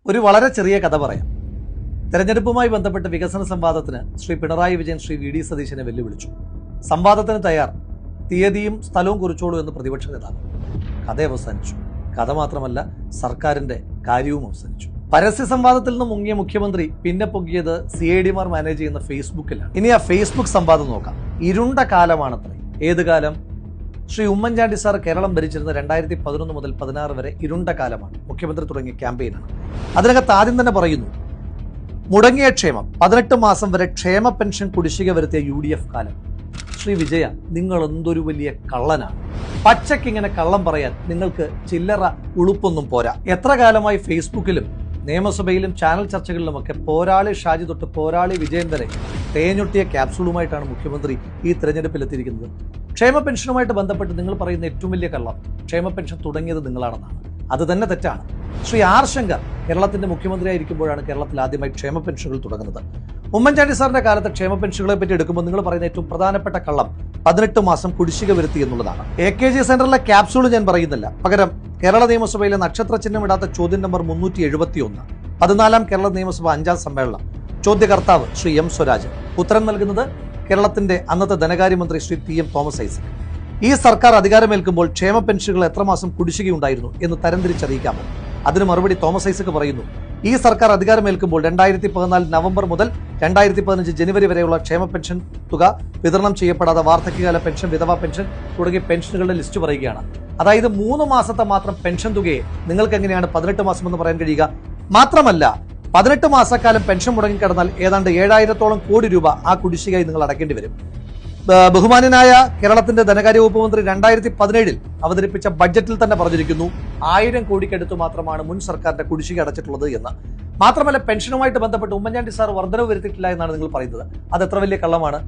ഒരു വളരെ ചെറിയ കഥ പറയാം. തെരഞ്ഞെടുപ്പുമായി ബന്ധപ്പെട്ട് വികസന സംവാദത്തിന് ശ്രീ പിണറായി വിജയൻ ശ്രീ വി ഡി സതീശനെ വെല്ലുവിളിച്ചു. സംവാദത്തിന് തയ്യാർ, തീയതിയും സ്ഥലവും കുറിച്ചോളൂ എന്ന് പ്രതിപക്ഷ നേതാവ്. കഥ അവസാനിച്ചു. കഥ മാത്രമല്ല, സർക്കാരിന്റെ കാര്യവും അവസാനിച്ചു. പരസ്യ സംവാദത്തിൽ നിന്ന് മുങ്ങിയ മുഖ്യമന്ത്രി പിന്നെ പൊങ്ങിയത് CIDമാർ മാനേജ് ചെയ്യുന്ന ഫേസ്ബുക്കിലാണ്. ഇനി ആ ഫേസ്ബുക്ക് സംവാദം നോക്കാം. ഇരുണ്ട കാലമാണത്രേ. ഏത് കാലം? ശ്രീ ഉമ്മൻചാണ്ടി സാർ കേരളം ഭരിച്ചിരുന്ന 2011 മുതൽ 16 വരെ ഇരുണ്ട കാലമാണ്. മുഖ്യമന്ത്രി തുടങ്ങിയ ക്യാമ്പയിനാണ്. അതിനകത്ത് ആദ്യം തന്നെ പറയുന്നു, മുടങ്ങിയ ക്ഷേമം, 18 മാസം വരെ ക്ഷേമ പെൻഷൻ കുടിശ്ശിക വരുത്തിയ UDF കാലം. ശ്രീ വിജയ, നിങ്ങൾ എന്തൊരു വലിയ കള്ളനാണ്. പച്ചക്കിങ്ങനെ കള്ളം പറയാൻ നിങ്ങൾക്ക് ചില്ലറ ഉളുപ്പൊന്നും പോരാ. എത്ര കാലമായി ഫേസ്ബുക്കിലും നിയമസഭയിലും ചാനൽ ചർച്ചകളിലുമൊക്കെ പോരാളി ഷാജി തൊട്ട് പോരാളി വിജയൻ വരെ തേഞ്ഞൊട്ടിയ ക്യാപ്സൂളുമായിട്ടാണ് മുഖ്യമന്ത്രി ഈ തെരഞ്ഞെടുപ്പിലെത്തിയിരിക്കുന്നത്. ക്ഷേമ പെൻഷനുമായിട്ട് ബന്ധപ്പെട്ട് നിങ്ങൾ പറയുന്ന ഏറ്റവും വലിയ കള്ളം ക്ഷേമ പെൻഷൻ തുടങ്ങിയത് നിങ്ങളാണെന്നാണ്. അത് തന്നെ തെറ്റാണ്. ശ്രീ ആർ ശങ്കർ കേരളത്തിന്റെ മുഖ്യമന്ത്രിയായിരിക്കുമ്പോഴാണ് കേരളത്തിൽ ആദ്യമായി ക്ഷേമ പെൻഷനുകൾ തുടങ്ങുന്നത്. ഉമ്മൻചാണ്ടി സാറിന്റെ കാലത്ത് ക്ഷേമ പെൻഷനുകളെ പറ്റി എടുക്കുമ്പോൾ നിങ്ങൾ പറയുന്ന ഏറ്റവും പ്രധാനപ്പെട്ട കള്ളം 18 മാസം കുടിശ്ശിക വരുത്തി എന്നുള്ളതാണ്. AKG സെന്ററിലെ ക്യാപ്സൂൾ ഞാൻ പറയുന്നില്ല. പകരം കേരള നിയമസഭയിലെ നക്ഷത്ര ചിഹ്നം ഇടാത്ത ചോദ്യം നമ്പർ 371, 14ാം കേരള നിയമസഭ 5ാം സമ്മേളനം. ചോദ്യകർത്താവ് ശ്രീ M സ്വരാജ്, ഉത്തരം നൽകുന്നത് കേരളത്തിന്റെ അന്നത്തെ ധനകാര്യമന്ത്രി ശ്രീ TM തോമസ് ഐസക്. ഈ സർക്കാർ അധികാരമേൽക്കുമ്പോൾ ക്ഷേമ പെൻഷനുകൾ എത്ര മാസം കുടിശ്ശികയുണ്ടായിരുന്നു എന്ന് തരംതിരിച്ചറിയിക്കാമോ? അതിന് മറുപടി തോമസ് ഐസക് പറയുന്നു, ഈ സർക്കാർ അധികാരമേൽക്കുമ്പോൾ 2014 നവംബർ മുതൽ 2015 ജനുവരി വരെയുള്ള ക്ഷേമ പെൻഷൻ തുക വിതരണം ചെയ്യപ്പെടാതെ വാർദ്ധക്യകാല പെൻഷൻ, വിധവാ പെൻഷൻ തുടങ്ങിയ പെൻഷനുകളുടെ ലിസ്റ്റ് പറയുകയാണ്. അതായത് 3 മാസത്തെ മാത്രം പെൻഷൻ തുകയെ നിങ്ങൾക്ക് എങ്ങനെയാണ് 18 മാസം എന്ന് പറയാൻ കഴിയുക? മാത്രമല്ല, 18 മാസക്കാലം പെൻഷൻ മുടങ്ങിക്കിടന്നാൽ ഏതാണ്ട് 7000-ഓളം കോടി രൂപ ആ കുടിശ്ശികയായി നിങ്ങൾ അടയ്ക്കേണ്ടി വരും. ബഹുമാന്യനായ കേരളത്തിന്റെ ധനകാര്യ വകുപ്പ് മന്ത്രി 2017 അവതരിപ്പിച്ച ബഡ്ജറ്റിൽ തന്നെ പറഞ്ഞിരിക്കുന്നു, 1000 കോടിക്കടുത്ത് മാത്രമാണ് മുൻ സർക്കാരിന്റെ കുടിശ്ശിക അടച്ചിട്ടുള്ളത് എന്ന്. മാത്രമല്ല, പെൻഷനുമായിട്ട് ബന്ധപ്പെട്ട് ഉമ്മൻചാണ്ടി സാർ വർധനവ് വരുത്തിയിട്ടില്ല എന്നാണ് നിങ്ങൾ പറയുന്നത്. അത് എത്ര വലിയ കള്ളമാണ്.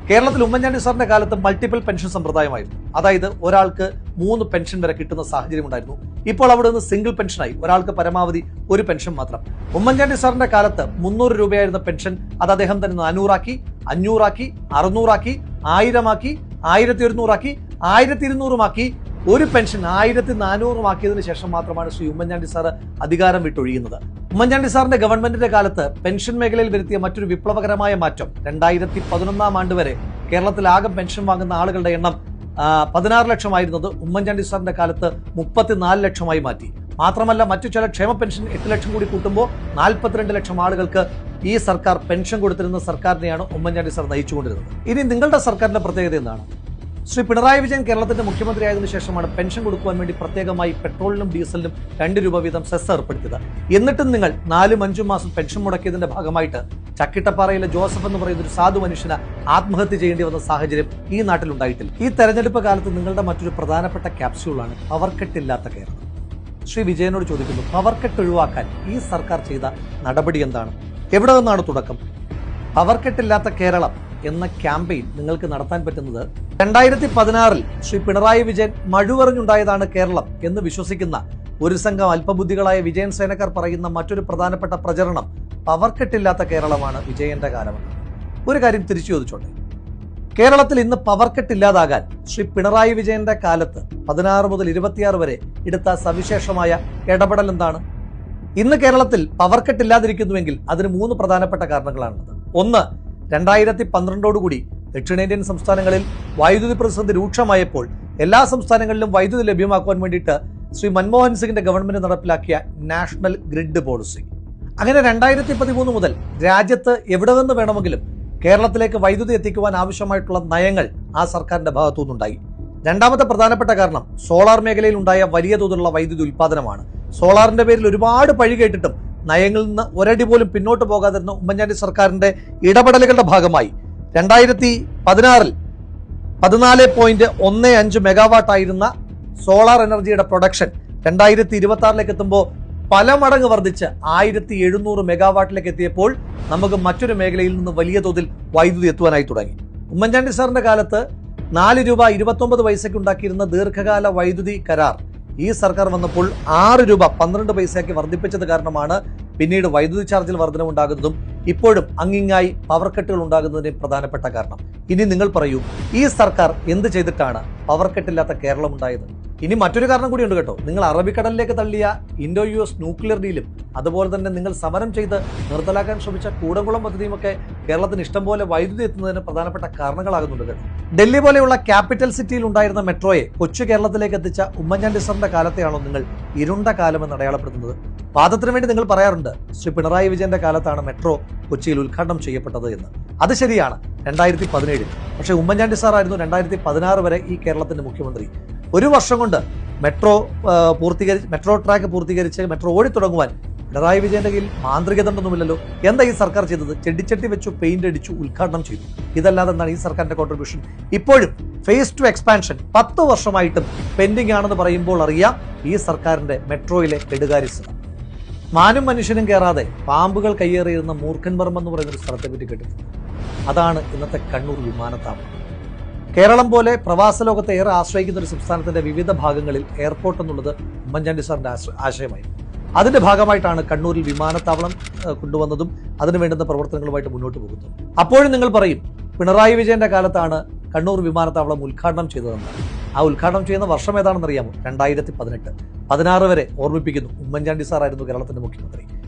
കേരളത്തിൽ ഉമ്മൻചാണ്ടി സാറിന്റെ കാലത്ത് മൾട്ടിപ്പിൾ പെൻഷൻ സമ്പ്രദായമായിരുന്നു. അതായത് ഒരാൾക്ക് 3 പെൻഷൻ വരെ കിട്ടുന്ന സാഹചര്യം ഉണ്ടായിരുന്നു. ഇപ്പോൾ അവിടെ നിന്ന് സിംഗിൾ പെൻഷനായി, ഒരാൾക്ക് പരമാവധി 1 പെൻഷൻ മാത്രം. ഉമ്മൻചാണ്ടി സാറിന്റെ കാലത്ത് 300 രൂപയായിരുന്ന പെൻഷൻ അത് അദ്ദേഹം തന്നെ 400 ആക്കി, 500 ആക്കി, 600 ആക്കി, 1000 ആക്കി, 1100 ആക്കി, 1200 ആക്കി. ഒരു പെൻഷൻ 1400 ആക്കിയതിനു ശേഷം മാത്രമാണ് ശ്രീ ഉമ്മൻചാണ്ടി സാർ അധികാരം വിട്ടൊഴിയുന്നത്. ഉമ്മൻചാണ്ടി സാറിന്റെ ഗവൺമെന്റിന്റെ കാലത്ത് പെൻഷൻ മേഖലയിൽ വരുത്തിയ മറ്റൊരു വിപ്ലവകരമായ മാറ്റം, 2011 ആണ്ട് വരെ കേരളത്തിൽ ആകെ പെൻഷൻ വാങ്ങുന്ന ആളുകളുടെ എണ്ണം 16 ലക്ഷമായിരുന്നത് ഉമ്മൻചാണ്ടി സാറിന്റെ കാലത്ത് 34 ലക്ഷമായി മാറ്റി. മാത്രമല്ല, മറ്റു ചില ക്ഷേമ പെൻഷൻ 8 ലക്ഷം കൂടി കൂട്ടുമ്പോൾ 42 ലക്ഷം ആളുകൾക്ക് ഈ സർക്കാർ പെൻഷൻ കൊടുത്തിരുന്ന സർക്കാരിനെയാണ് ഉമ്മൻചാണ്ടി സാർ നയിച്ചുകൊണ്ടിരുന്നത്. ഇനി നിങ്ങളുടെ സർക്കാരിന്റെ പ്രത്യേകത എന്താണ്? ശ്രീ പിണറായി വിജയൻ കേരളത്തിന്റെ മുഖ്യമന്ത്രിയായതിനു ശേഷമാണ് പെൻഷൻ കൊടുക്കുവാൻ വേണ്ടി പ്രത്യേകമായി പെട്രോളിനും ഡീസലിനും 2 രൂപ വീതം സെസ് ഏർപ്പെടുത്തിയത്. എന്നിട്ടും നിങ്ങൾ 4-5 മാസം പെൻഷൻ മുടക്കിയതിന്റെ ഭാഗമായിട്ട് ചക്കിട്ടപ്പാറയിലെ ജോസഫ് എന്ന് പറയുന്ന ഒരു സാധു മനുഷ്യന് ആത്മഹത്യ ചെയ്യേണ്ടി വന്ന സാഹചര്യം ഈ നാട്ടിലുണ്ടായിട്ടില്ല. ഈ തെരഞ്ഞെടുപ്പ് കാലത്ത് നിങ്ങളുടെ മറ്റൊരു പ്രധാനപ്പെട്ട ക്യാപ്സ്യൂളാണ് പവർക്കെട്ടില്ലാത്ത കേരളം. ശ്രീ വിജയനോട് ചോദിക്കുന്നു, പവർക്കെട്ട് ഒഴിവാക്കാൻ ഈ സർക്കാർ ചെയ്ത നടപടി എന്താണ്? എവിടെ നിന്നാണ് തുടക്കം? പവർക്കെട്ടില്ലാത്ത കേരളം എന്ന ക്യാമ്പയിൻ നിങ്ങൾക്ക് നടത്താൻ പറ്റുന്നത് 2016 ശ്രീ പിണറായി വിജയൻ മഴുവറിഞ്ഞുണ്ടായതാണ് കേരളം എന്ന് വിശ്വസിക്കുന്ന ഒരു സംഘം അല്പബുദ്ധികളായ വിജയൻ സേനക്കാർ പറയുന്ന മറ്റൊരു പ്രധാനപ്പെട്ട പ്രചരണം പവർക്കെട്ടില്ലാത്ത കേരളമാണ് വിജയന്റെ കാലമെന്ന്. ഒരു കാര്യം തിരിച്ചു ചോദിച്ചോട്ടെ, കേരളത്തിൽ ഇന്ന് പവർക്കെട്ടില്ലാതാകാൻ ശ്രീ പിണറായി വിജയന്റെ കാലത്ത് 16 മുതൽ 26 വരെ എടുത്ത സവിശേഷമായ ഇടപെടൽ എന്താണ്? ഇന്ന് കേരളത്തിൽ പവർക്കെട്ടില്ലാതിരിക്കുന്നുവെങ്കിൽ അതിന് 3 പ്രധാനപ്പെട്ട കാരണങ്ങളാണുള്ളത്. ഒന്ന്, 2012 ദക്ഷിണേന്ത്യൻ സംസ്ഥാനങ്ങളിൽ വൈദ്യുതി പ്രതിസന്ധി രൂക്ഷമായപ്പോൾ എല്ലാ സംസ്ഥാനങ്ങളിലും വൈദ്യുതി ലഭ്യമാക്കുവാൻ വേണ്ടിയിട്ട് ശ്രീ മൻമോഹൻ സിംഗിന്റെ ഗവൺമെന്റ് നടപ്പിലാക്കിയ നാഷണൽ ഗ്രിഡ് പോളിസി. അങ്ങനെ 2013 മുതൽ രാജ്യത്ത് എവിടെ നിന്ന് വേണമെങ്കിലും കേരളത്തിലേക്ക് വൈദ്യുതി എത്തിക്കുവാൻ ആവശ്യമായിട്ടുള്ള നയങ്ങൾ ആ സർക്കാരിന്റെ ഭാഗത്തുനിന്നുണ്ടായി. രണ്ടാമത്തെ പ്രധാനപ്പെട്ട കാരണം സോളാർ മേഖലയിൽ ഉണ്ടായ വലിയ തോതിലുള്ള വൈദ്യുതി ഉൽപ്പാദനമാണ്. സോളാറിന്റെ പേരിൽ ഒരുപാട് പഴി കേട്ടിട്ടും നയങ്ങളിൽ നിന്ന് ഒരടി പോലും പിന്നോട്ട് പോകാതിരുന്ന ഉമ്മൻചാണ്ടി സർക്കാരിന്റെ ഇടപെടലുകളുടെ ഭാഗമായി 2016 14.15 മെഗാവാട്ട് ആയിരുന്ന സോളാർ എനർജിയുടെ പ്രൊഡക്ഷൻ 2026 എത്തുമ്പോൾ പല മടങ്ങ് വർദ്ധിച്ച് 1700 മെഗാവാട്ടിലേക്ക് എത്തിയപ്പോൾ നമുക്ക് മറ്റൊരു മേഖലയിൽ നിന്ന് വലിയ തോതിൽ വൈദ്യുതി എത്തുവാനായി തുടങ്ങി. ഉമ്മൻചാണ്ടി സാറിന്റെ കാലത്ത് 4 രൂപ 29 പൈസയ്ക്ക് ഉണ്ടാക്കിയിരുന്ന ദീർഘകാല വൈദ്യുതി കരാർ ഈ സർക്കാർ വന്നപ്പോൾ 6 രൂപ 12 പൈസയാക്കി വർദ്ധിപ്പിച്ചത് കാരണമാണ് പിന്നീട് വൈദ്യുതി ചാർജിൽ വർധനവുണ്ടാകുന്നതും ഇപ്പോഴും അങ്ങിങ്ങായി പവർ കട്ടുകൾ ഉണ്ടാകുന്നതിന് പ്രധാനപ്പെട്ട കാരണം. ഇനി നിങ്ങൾ പറയൂ, ഈ സർക്കാർ എന്ത് ചെയ്തിട്ടാണ് പവർ കട്ടില്ലാത്ത കേരളം ഉണ്ടായത്? ഇനി മറ്റൊരു കാരണം കൂടിയുണ്ട് കേട്ടോ. നിങ്ങൾ അറബിക്കടലിലേക്ക് തള്ളിയ ഇൻഡോ US ന്യൂക്ലിയർ ഡീലും അതുപോലെ തന്നെ നിങ്ങൾ സമരം ചെയ്ത് നിർത്തലാക്കാൻ ശ്രമിച്ച കൂടംകുളം പദ്ധതിയുമൊക്കെ കേരളത്തിന് ഇഷ്ടംപോലെ വൈദ്യുതി എത്തുന്നതിന് പ്രധാനപ്പെട്ട കാരണങ്ങളാകുന്നുണ്ട് കേട്ടോ. ഡൽഹി പോലെയുള്ള ക്യാപിറ്റൽ സിറ്റിയിൽ ഉണ്ടായിരുന്ന മെട്രോയെ കൊച്ചു കേരളത്തിലേക്ക് എത്തിച്ച ഉമ്മൻചാണ്ടി സാറിന്റെ കാലത്തെയാണോ നിങ്ങൾ ഇരുണ്ട കാലമെന്ന് അടയാളപ്പെടുത്തുന്നത്? വാദത്തിന് വേണ്ടി നിങ്ങൾ പറയാറുണ്ട് ശ്രീ പിണറായി വിജയന്റെ കാലത്താണ് മെട്രോ കൊച്ചിയിൽ ഉദ്ഘാടനം ചെയ്യപ്പെട്ടത് എന്ന്. അത് ശരിയാണ്, 2017. പക്ഷേ ഉമ്മൻചാണ്ടി സാറായിരുന്നു 2016 വരെ ഈ കേരളത്തിന്റെ മുഖ്യമന്ത്രി. ഒരു വർഷം കൊണ്ട് മെട്രോ ട്രാക്ക് പൂർത്തീകരിച്ച് മെട്രോ ഓടിത്തുടങ്ങുവാൻ പിണറായി വിജയന്റെ കയ്യിൽ മാന്ത്രികതണ്ടൊന്നുമില്ലല്ലോ. എന്താ ഈ സർക്കാർ ചെയ്തത്? ചെടിച്ചട്ടി വെച്ചു, പെയിന്റ് അടിച്ചു, ഉദ്ഘാടനം ചെയ്തു. ഇതല്ലാതെ എന്താണ് ഈ സർക്കാരിന്റെ കോൺട്രിബ്യൂഷൻ? ഇപ്പോഴും ഫേസ് 2 എക്സ്പാൻഷൻ 10 വർഷമായിട്ടും പെൻഡിംഗ് ആണെന്ന് പറയുമ്പോൾ അറിയാം ഈ സർക്കാരിന്റെ മെട്രോയിലെ കെടുകാര്യസ്ഥത. മാനും മനുഷ്യനും കയറാതെ പാമ്പുകൾ കയ്യേറിയിരുന്ന മൂർഖൻപറമ്പ് എന്ന് പറയുന്ന ഒരു സ്ഥലത്തെ പറ്റി കേട്ടിട്ടുണ്ട്. അതാണ് ഇന്നത്തെ കണ്ണൂർ വിമാനത്താവളം. കേരളം പോലെ പ്രവാസ ലോകത്തെ ഏറെ ആശ്രയിക്കുന്ന ഒരു സംസ്ഥാനത്തിന്റെ വിവിധ ഭാഗങ്ങളിൽ എയർപോർട്ട് എന്നുള്ളത് ഉമ്മൻചാണ്ടി സാറിന്റെ ആശയമായിരുന്നു. അതിന്റെ ഭാഗമായിട്ടാണ് കണ്ണൂരിൽ വിമാനത്താവളം കൊണ്ടുവന്നതും അതിനു വേണ്ടുന്ന പ്രവർത്തനങ്ങളുമായിട്ട് മുന്നോട്ട് പോകുന്നത്. അപ്പോഴും നിങ്ങൾ പറയും പിണറായി വിജയന്റെ കാലത്താണ് കണ്ണൂർ വിമാനത്താവളം ഉദ്ഘാടനം ചെയ്തതെന്ന്. ആ ഉദ്ഘാടനം ചെയ്യുന്ന വർഷം ഏതാണെന്ന് അറിയാമോ? 2018. 16 വരെ ഓർമ്മിപ്പിക്കുന്നു, ഉമ്മൻചാണ്ടി സാറായിരുന്നു കേരളത്തിന്റെ മുഖ്യമന്ത്രി.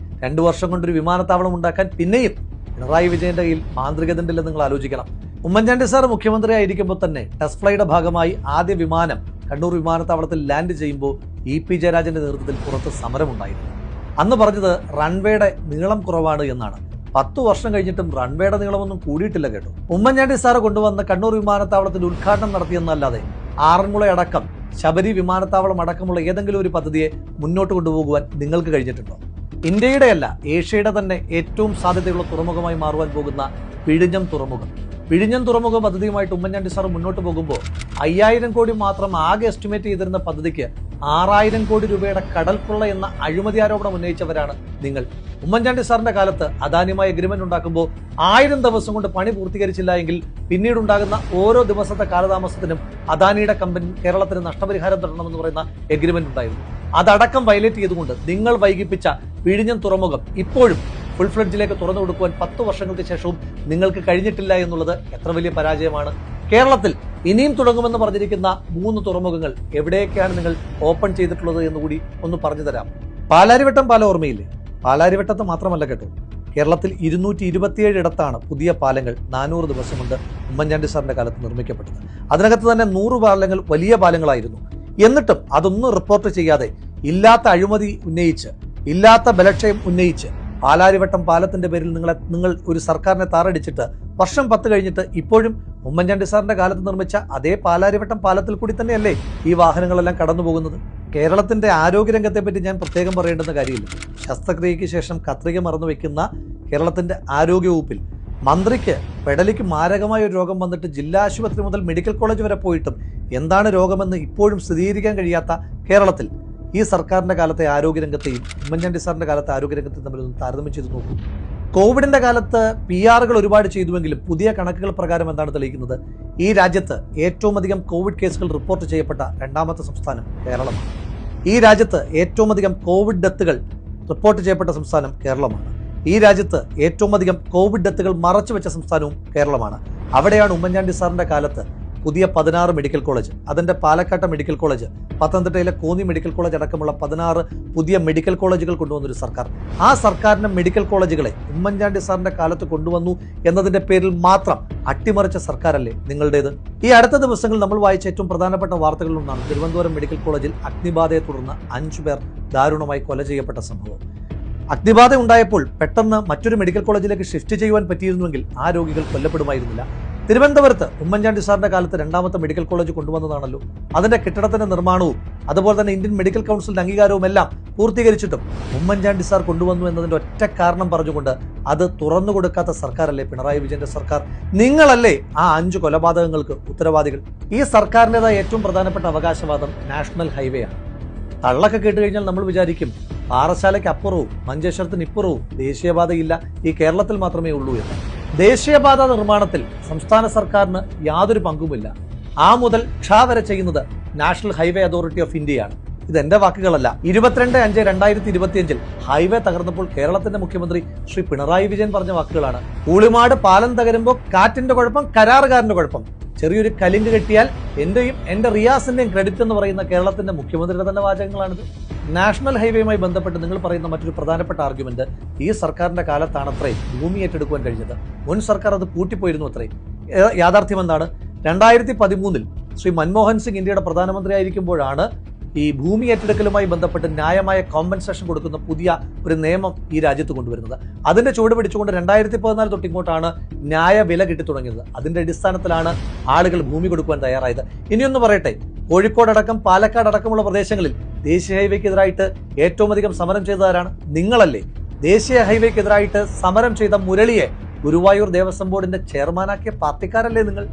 2 വർഷം കൊണ്ടൊരു വിമാനത്താവളം ഉണ്ടാക്കാൻ പിന്നെയും പിണറായി വിജയന്റെ കയ്യിൽ മാന്ത്രികതണ്ടില്ലെന്ന് നിങ്ങൾ ആലോചിക്കണം. ഉമ്മൻചാണ്ടി സാർ മുഖ്യമന്ത്രി ആയിരിക്കുമ്പോൾ തന്നെ ടെസ്റ്റ് ഫ്ലൈയുടെ ഭാഗമായി ആദ്യ വിമാനം കണ്ണൂർ വിമാനത്താവളത്തിൽ ലാൻഡ് ചെയ്യുമ്പോൾ EP ജയരാജന്റെ നേതൃത്വത്തിൽ പുറത്ത് സമരമുണ്ടായിരുന്നു. അന്ന് പറഞ്ഞത് റൺവേയുടെ നീളം കുറവാണ് എന്നാണ്. 10 വർഷം കഴിഞ്ഞിട്ടും റൺവേയുടെ നീളമൊന്നും കൂടിയിട്ടില്ല കേട്ടോ. ഉമ്മൻചാണ്ടി സാറ് കൊണ്ടുവന്ന കണ്ണൂർ വിമാനത്താവളത്തിൽ ഉദ്ഘാടനം നടത്തിയെന്നല്ലാതെ ആറന്മുളയടക്കം ശബരി വിമാനത്താവളം അടക്കമുള്ള ഏതെങ്കിലും ഒരു പദ്ധതിയെ മുന്നോട്ട് കൊണ്ടുപോകുവാൻ നിങ്ങൾക്ക് കഴിഞ്ഞിട്ടുണ്ടോ? ഇന്ത്യയുടെയല്ല, ഏഷ്യയുടെ തന്നെ ഏറ്റവും സാധ്യതയുള്ള തുറമുഖമായി മാറുവാൻ പോകുന്ന വിഴിഞ്ഞം തുറമുഖ പദ്ധതിയുമായിട്ട് ഉമ്മൻചാണ്ടി സാർ മുന്നോട്ട് പോകുമ്പോൾ 5000 കോടി മാത്രം ആകെ എസ്റ്റിമേറ്റ് ചെയ്തിരുന്ന പദ്ധതിക്ക് 6000 കോടി രൂപയുടെ കടൽക്കൊള്ള എന്ന അഴിമതി ആരോപണം ഉന്നയിച്ചവരാണ് നിങ്ങൾ. ഉമ്മൻചാണ്ടി സാറിന്റെ കാലത്ത് അദാനിയുമായി എഗ്രിമെന്റ് ഉണ്ടാക്കുമ്പോൾ 1000 ദിവസം കൊണ്ട് പണി പൂർത്തീകരിച്ചില്ല എങ്കിൽ പിന്നീടുണ്ടാകുന്ന ഓരോ ദിവസത്തെ കാലതാമസത്തിനും അദാനിയുടെ കമ്പനി കേരളത്തിന് നഷ്ടപരിഹാരം തരണമെന്ന് പറയുന്ന എഗ്രിമെന്റ് ഉണ്ടായിരുന്നു. അതടക്കം വയലേറ്റ് ചെയ്തുകൊണ്ട് നിങ്ങൾ വൈകിപ്പിച്ച വിഴിഞ്ഞം തുറമുഖം ഇപ്പോഴും ഫുൾ ഫ്ലഡ്ജിലേക്ക് തുറന്നു കൊടുക്കുവാൻ 10 വർഷങ്ങൾക്ക് ശേഷവും നിങ്ങൾക്ക് കഴിഞ്ഞിട്ടില്ല എന്നുള്ളത് എത്ര വലിയ പരാജയമാണ്. കേരളത്തിൽ ഇനിയും തുടങ്ങുമെന്ന് പറഞ്ഞിരിക്കുന്ന 3 തുറമുഖങ്ങൾ എവിടെയൊക്കെയാണ് നിങ്ങൾ ഓപ്പൺ ചെയ്തിട്ടുള്ളത് എന്നുകൂടി ഒന്ന് പറഞ്ഞു തരാം. പാലാരിവട്ടം പാലം ഓർമ്മയില്ലേ? പാലാരിവട്ടത്ത് മാത്രമല്ല കേട്ടോ, കേരളത്തിൽ 227 ഇടത്താണ് പുതിയ പാലങ്ങൾ 400 ദിവസം കൊണ്ട് ഉമ്മൻചാണ്ടി സാറിന്റെ കാലത്ത് നിർമ്മിക്കപ്പെട്ടത്. അതിനകത്ത് തന്നെ 100 പാലങ്ങൾ വലിയ പാലങ്ങളായിരുന്നു. എന്നിട്ടും അതൊന്നും റിപ്പോർട്ട് ചെയ്യാതെ ഇല്ലാത്ത അഴിമതി ഉന്നയിച്ച്, ഇല്ലാത്ത ബലക്ഷയം ഉന്നയിച്ച് പാലാരിവട്ടം പാലത്തിന്റെ പേരിൽ നിങ്ങൾ ഒരു സർക്കാരിനെ താറടിച്ചിട്ട് വർഷം 10 കഴിഞ്ഞിട്ട് ഇപ്പോഴും ഉമ്മൻചാണ്ടി സാറിന്റെ കാലത്ത് നിർമ്മിച്ച അതേ പാലാരിവട്ടം പാലത്തിൽ കൂടി തന്നെയല്ലേ ഈ വാഹനങ്ങളെല്ലാം കടന്നു പോകുന്നത്? കേരളത്തിന്റെ ആരോഗ്യരംഗത്തെ പറ്റി ഞാൻ പ്രത്യേകം പറയേണ്ടുന്ന കാര്യമില്ല. ശസ്ത്രക്രിയയ്ക്ക് ശേഷം കത്രിക മറന്നു വെക്കുന്ന കേരളത്തിന്റെ ആരോഗ്യവകുപ്പിൽ മന്ത്രിക്ക് പെടലിക്ക് മാരകമായ ഒരു രോഗം വന്നിട്ട് ജില്ലാ ആശുപത്രി മുതൽ മെഡിക്കൽ കോളേജ് വരെ പോയിട്ടും എന്താണ് രോഗമെന്ന് ഇപ്പോഴും സ്ഥിരീകരിക്കാൻ കഴിയാത്ത കേരളത്തിൽ ഈ സർക്കാരിന്റെ കാലത്തെ ആരോഗ്യരംഗത്തെയും ഉമ്മൻചാണ്ടി സാറിന്റെ കാലത്തെ ആരോഗ്യരംഗത്തെയും തമ്മിലൊന്നും താരതമ്യം ചെയ്ത് നോക്കൂ. കോവിഡിന്റെ കാലത്ത് PR ഒരുപാട് ചെയ്തുവെങ്കിലും പുതിയ കണക്കുകൾ പ്രകാരം എന്താണ് തെളിയിക്കുന്നത്? ഈ രാജ്യത്ത് ഏറ്റവും അധികം കോവിഡ് കേസുകൾ റിപ്പോർട്ട് ചെയ്യപ്പെട്ട 2ാമത്തെ സംസ്ഥാനം കേരളമാണ്. ഈ രാജ്യത്ത് ഏറ്റവും അധികം കോവിഡ് ഡെത്തുകൾ റിപ്പോർട്ട് ചെയ്യപ്പെട്ട സംസ്ഥാനം കേരളമാണ്. ഈ രാജ്യത്ത് ഏറ്റവും അധികം കോവിഡ് ഡെത്തുകൾ മറച്ചുവെച്ച സംസ്ഥാനവും കേരളമാണ്. അവിടെയാണ് ഉമ്മൻചാണ്ടി സാറിന്റെ കാലത്ത് പുതിയ 16 മെഡിക്കൽ കോളേജ്, അതിന്റെ പാലക്കാട്ടെ മെഡിക്കൽ കോളേജ്, പത്തനംതിട്ടയിലെ കോന്നി മെഡിക്കൽ കോളേജ് അടക്കമുള്ള 16 പുതിയ മെഡിക്കൽ കോളേജുകൾ കൊണ്ടുവന്നൊരു സർക്കാർ. ആ സർക്കാരിന്റെ മെഡിക്കൽ കോളേജുകളെ ഉമ്മൻചാണ്ടി സാറിന്റെ കാലത്ത് കൊണ്ടുവന്നു എന്നതിന്റെ പേരിൽ മാത്രം അട്ടിമറിച്ച സർക്കാരല്ലേ നിങ്ങളുടേത്? ഈ അടുത്ത ദിവസങ്ങളിൽ നമ്മൾ വായിച്ച ഏറ്റവും പ്രധാനപ്പെട്ട വാർത്തകളിലൊന്നാണ് തിരുവനന്തപുരം മെഡിക്കൽ കോളേജിൽ അഗ്നിബാധയെ തുടർന്ന് 5 പേർ ദാരുണമായി കൊല ചെയ്യപ്പെട്ട സംഭവം. അഗ്നിബാധ ഉണ്ടായപ്പോൾ പെട്ടെന്ന് മറ്റൊരു മെഡിക്കൽ കോളേജിലേക്ക് ഷിഫ്റ്റ് ചെയ്യുവാൻ പറ്റിയിരുന്നുവെങ്കിൽ ആ രോഗികൾ കൊല്ലപ്പെടുമായിരുന്നില്ല. തിരുവനന്തപുരത്ത് ഉമ്മൻചാണ്ടി സാറിന്റെ കാലത്ത് 2ാമത്തെ മെഡിക്കൽ കോളേജ് കൊണ്ടുവന്നതാണല്ലോ. അതിന്റെ കെട്ടിടത്തിന്റെ നിർമ്മാണവും അതുപോലെ തന്നെ ഇന്ത്യൻ മെഡിക്കൽ കൗൺസിലിന്റെ അംഗീകാരവും എല്ലാം പൂർത്തീകരിച്ചിട്ടും ഉമ്മൻചാണ്ടി സാർ കൊണ്ടുവന്നു എന്നതിന്റെ ഒറ്റ കാരണം പറഞ്ഞുകൊണ്ട് അത് തുറന്നു കൊടുക്കാത്ത സർക്കാരല്ലേ പിണറായി വിജയന്റെ സർക്കാർ? നിങ്ങളല്ലേ ആ 5 കൊലപാതകങ്ങൾക്ക് ഉത്തരവാദികൾ? ഈ സർക്കാരിൻ്റെതായ ഏറ്റവും പ്രധാനപ്പെട്ട അവകാശവാദം നാഷണൽ ഹൈവേ ആണ്. തള്ളൊക്കെ കേട്ട് കഴിഞ്ഞാൽ നമ്മൾ വിചാരിക്കും പാറശാലയ്ക്ക് അപ്പുറവും മഞ്ചേശ്വരത്തിന് ഇപ്പുറവും ദേശീയപാതയില്ല, ഈ കേരളത്തിൽ മാത്രമേ ഉള്ളൂ എന്ന്. ദേശീയപാത നിർമ്മാണത്തിൽ സംസ്ഥാന സർക്കാരിന് യാതൊരു പങ്കുമില്ല. ആ മുതൽ ക്ഷ വരെ ചെയ്യുന്നത് നാഷണൽ ഹൈവേ അതോറിറ്റി ഓഫ് ഇന്ത്യയാണ്. ഇതെന്റെ വാക്കുകളല്ല. 22/5/2025 ഹൈവേ തകർന്നപ്പോൾ കേരളത്തിന്റെ മുഖ്യമന്ത്രി ശ്രീ പിണറായി വിജയൻ പറഞ്ഞ വാക്കുകളാണ്. ഊളിമാട് പാലം തകരുമ്പോൾ കാറ്റിന്റെ കുഴപ്പം, കരാറുകാരന്റെ കുഴപ്പം. ചെറിയൊരു കലിങ്ക് കെട്ടിയാൽ എൻ്റെയും എൻ്റെ റിയാസിൻ്റെയും ക്രെഡിറ്റ് എന്ന് പറയുന്ന കേരളത്തിൻ്റെ മുഖ്യമന്ത്രിയുടെ തന്നെ വാചകങ്ങളാണിത്. നാഷണൽ ഹൈവേയുമായി ബന്ധപ്പെട്ട് നിങ്ങൾ പറയുന്ന മറ്റൊരു പ്രധാനപ്പെട്ട ആർഗ്യുമെന്റ്, ഈ സർക്കാരിൻ്റെ കാലത്താണ് അത്രയും ഭൂമി ഏറ്റെടുക്കുവാൻ കഴിഞ്ഞത്. മുൻ സർക്കാർ അത് പൂട്ടിപ്പോയിരുന്നു അത്രയും. യാഥാർത്ഥ്യം എന്താണ്? 2013 ശ്രീ മൻമോഹൻ സിംഗ് ഇന്ത്യയുടെ പ്രധാനമന്ത്രി ആയിരിക്കുമ്പോഴാണ് ഈ ഭൂമി ഏറ്റെടുക്കലുമായി ബന്ധപ്പെട്ട് ന്യായമായ കോമ്പൻസേഷൻ കൊടുക്കുന്ന പുതിയ ഒരു നിയമം ഈ രാജ്യത്ത് കൊണ്ടുവരുന്നത്. അതിന്റെ ചുവട് പിടിച്ചുകൊണ്ട് 2014 തൊട്ട് ഇങ്ങോട്ടാണ് ന്യായ വില കിട്ടി തുടങ്ങിയത്. അതിന്റെ അടിസ്ഥാനത്തിലാണ് ആളുകൾ ഭൂമി കൊടുക്കുവാൻ തയ്യാറായത്. ഇനിയൊന്ന് പറയട്ടെ, കോഴിക്കോടടക്കം പാലക്കാട് അടക്കമുള്ള പ്രദേശങ്ങളിൽ ദേശീയ ഹൈവേക്കെതിരായിട്ട് ഏറ്റവും അധികം സമരം ചെയ്തതാരാണ്? നിങ്ങളല്ലേ. ദേശീയ ഹൈവേക്കെതിരായിട്ട് സമരം ചെയ്ത മുരളിയെ ഗുരുവായൂർ ദേവസ്വം ബോർഡിന്റെ ചെയർമാനാക്കിയ പാർട്ടിക്കാരല്ലേ നിങ്ങൾ?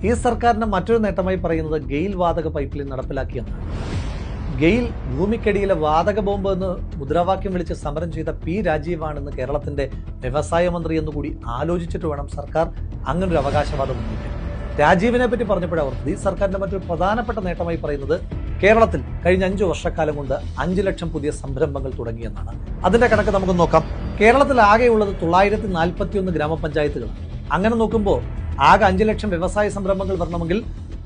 ഈ സർക്കാരിന്റെ മറ്റൊരു നേട്ടമായി പറയുന്നത് ഗെയിൽ വാതക പൈപ്പ് ലൈൻ നടപ്പിലാക്കിയെന്നാണ്. ഗെയിൽ ഭൂമിക്കടിയിലെ വാതക ബോംബ് എന്ന് മുദ്രാവാക്യം വിളിച്ച് സമരം ചെയ്ത പി രാജീവാണെന്ന് കേരളത്തിന്റെ വ്യവസായ മന്ത്രി എന്നുകൂടി ആലോചിച്ചിട്ട് വേണം സർക്കാർ അങ്ങനൊരു അവകാശവാദം ഉന്നയിക്കാൻ. രാജീവിനെ പറ്റി പറഞ്ഞപ്പോഴവർക്ക് ഈ സർക്കാരിന്റെ മറ്റൊരു പ്രധാനപ്പെട്ട നേട്ടമായി പറയുന്നത് കേരളത്തിൽ കഴിഞ്ഞ 5 വർഷക്കാലം കൊണ്ട് 5 ലക്ഷം പുതിയ സംരംഭങ്ങൾ തുടങ്ങിയെന്നാണ്. അതിന്റെ കണക്ക് നമുക്ക് നോക്കാം. കേരളത്തിൽ ആകെയുള്ളത് 941 ഗ്രാമപഞ്ചായത്തുകളാണ്. അങ്ങനെ നോക്കുമ്പോൾ ആകെ 5 ലക്ഷം വ്യവസായ സംരംഭങ്ങൾ വരണമെങ്കിൽ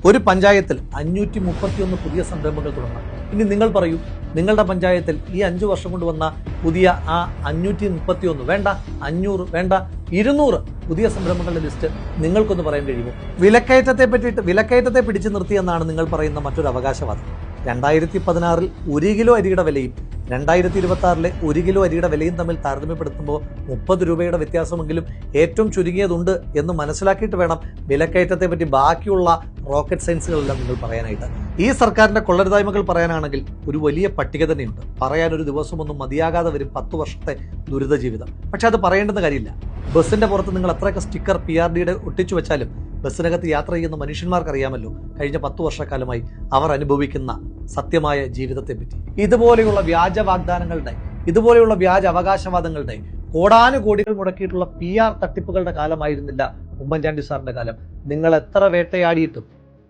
ഒരു പഞ്ചായത്തിൽ 531 പുതിയ സംരംഭങ്ങൾ തുടങ്ങണം. ഇനി നിങ്ങൾ പറയൂ, നിങ്ങളുടെ പഞ്ചായത്തിൽ ഈ 5 വർഷം കൊണ്ട് വന്ന പുതിയ ആ 531 വേണ്ട, 500 വേണ്ട, 200 പുതിയ സംരംഭങ്ങളുടെ ലിസ്റ്റ് നിങ്ങൾക്കൊന്ന് പറയാൻ കഴിയുമോ? വിലക്കയറ്റത്തെ പിടിച്ചു നിർത്തിയെന്നാണ് നിങ്ങൾ പറയുന്ന മറ്റൊരു അവകാശവാദം. 2016 1 കിലോ അരിയുടെ വിലയും 2026 1 കിലോ അരിയുടെ വിലയും തമ്മിൽ താരതമ്യപ്പെടുത്തുമ്പോൾ 30 രൂപയുടെ വ്യത്യാസമെങ്കിലും ഏറ്റവും ചുരുങ്ങിയതുണ്ട് എന്ന് മനസ്സിലാക്കിയിട്ട് വേണം വിലക്കയറ്റത്തെ പറ്റി ബാക്കിയുള്ള റോക്കറ്റ് സയൻസുകളെല്ലാം നിങ്ങൾ പറയാനായിട്ട്. ഈ സർക്കാരിന്റെ കൊള്ളരുതായ്മകൾ പറയാനാണെങ്കിൽ ഒരു വലിയ പട്ടിക തന്നെയുണ്ട്. പറയാൻ ഒരു ദിവസമൊന്നും മതിയാകാതെ വരും 10 വർഷത്തെ ദുരിത ജീവിതം. പക്ഷെ അത് പറയേണ്ടുന്ന കാര്യമില്ല. ബസ്സിന്റെ പുറത്ത് നിങ്ങൾ എത്രയൊക്കെ സ്റ്റിക്കർ PRDയുടെ ഒട്ടിച്ചു വെച്ചാലും ബസ്സിനകത്ത് യാത്ര ചെയ്യുന്ന മനുഷ്യന്മാർക്ക് അറിയാമല്ലോ കഴിഞ്ഞ 10 വർഷക്കാലമായി അവർ അനുഭവിക്കുന്ന സത്യമായ ജീവിതത്തെപ്പറ്റി. ഇതുപോലെയുള്ള വ്യാജ വാഗ്ദാനങ്ങളുടെ, ഇതുപോലെയുള്ള വ്യാജ അവകാശവാദങ്ങളുടെ കോടാനുകോടികൾ മുടക്കിയിട്ടുള്ള PR തട്ടിപ്പുകളുടെ കാലമായിരുന്നില്ല ഉമ്മൻചാണ്ടി സാറിന്റെ കാലം. നിങ്ങൾ എത്ര വേട്ടയാടിയിട്ടും,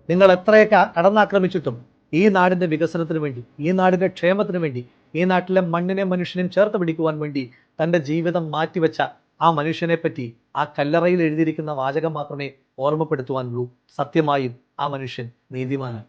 നിങ്ങൾ എത്രയൊക്കെ കടന്നാക്രമിച്ചിട്ടും ഈ നാടിന്റെ വികസനത്തിന് വേണ്ടി, ഈ നാടിന്റെ ക്ഷേമത്തിന് വേണ്ടി, ഈ നാട്ടിലെ മണ്ണിനെ മനുഷ്യനെയും ചേർത്ത് പിടിക്കുവാൻ വേണ്ടി തന്റെ ജീവിതം മാറ്റിവെച്ച ആ മനുഷ്യനെ പറ്റി ആ കല്ലറയിൽ എഴുതിയിരിക്കുന്ന വാചകം മാത്രമേ ഓർമ്മപ്പെടുത്തുവാനുള്ളൂ. സത്യമായും ആ മനുഷ്യൻ നീതിമാനാണ്.